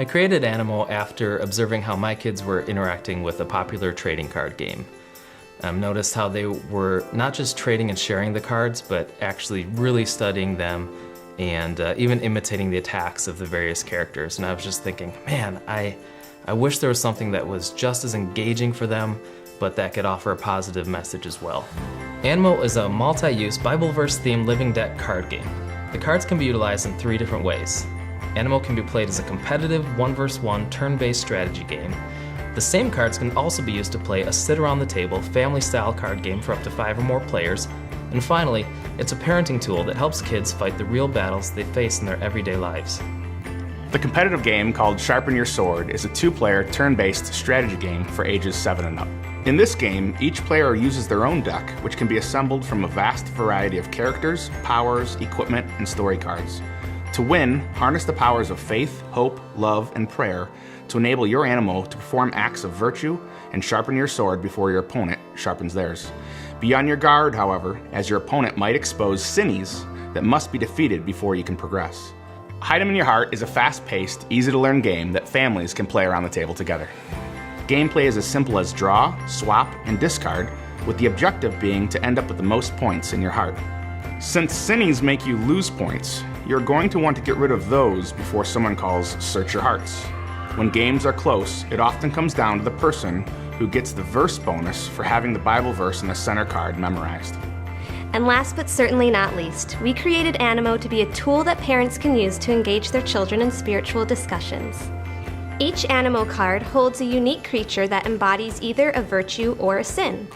I created Animo after observing how my kids were interacting with a popular trading card game. Noticed how they were not just trading and sharing the cards, but actually really studying them and even imitating the attacks of the various characters. And I was just thinking, man, I wish there was something that was just as engaging for them, but that could offer a positive message as well. Animo is a multi-use Bible verse-themed living deck card game. The cards can be utilized in 3 different ways. Animo can be played as a competitive 1-versus-1 turn-based strategy game. The same cards can also be used to play a sit-around-the-table, family-style card game for up to 5 or more players. And finally, it's a parenting tool that helps kids fight the real battles they face in their everyday lives. The competitive game called Sharpen Your Sword is a 2-player, turn-based strategy game for ages 7 and up. In this game, each player uses their own deck, which can be assembled from a vast variety of characters, powers, equipment, and story cards. To win, harness the powers of faith, hope, love, and prayer to enable your Animo to perform acts of virtue and sharpen your sword before your opponent sharpens theirs. Be on your guard, however, as your opponent might expose sinnies that must be defeated before you can progress. Hide 'em in Your Heart is a fast-paced, easy-to-learn game that families can play around the table together. Gameplay is as simple as draw, swap, and discard, with the objective being to end up with the most points in your heart. Since sinnies make you lose points, you're going to want to get rid of those before someone calls Search Your Hearts. When games are close, it often comes down to the person who gets the verse bonus for having the Bible verse in the center card memorized. And last but certainly not least, we created Animo to be a tool that parents can use to engage their children in spiritual discussions. Each Animo card holds a unique creature that embodies either a virtue or a sin.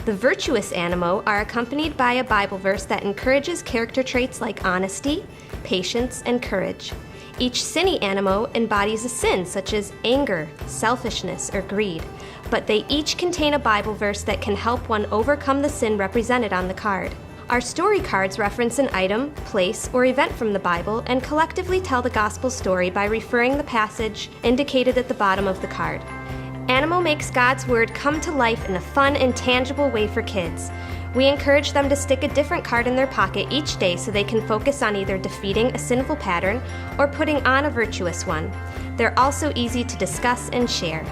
The virtuous Animo are accompanied by a Bible verse that encourages character traits like honesty, patience, and courage. Each sinny Animo embodies a sin such as anger, selfishness, or greed, but they each contain a Bible verse that can help one overcome the sin represented on the card. Our story cards reference an item, place, or event from the Bible and collectively tell the gospel story by referring the passage indicated at the bottom of the card. Animo makes God's Word come to life in a fun and tangible way for kids. We encourage them to stick a different card in their pocket each day so they can focus on either defeating a sinful pattern or putting on a virtuous one. They're also easy to discuss and share.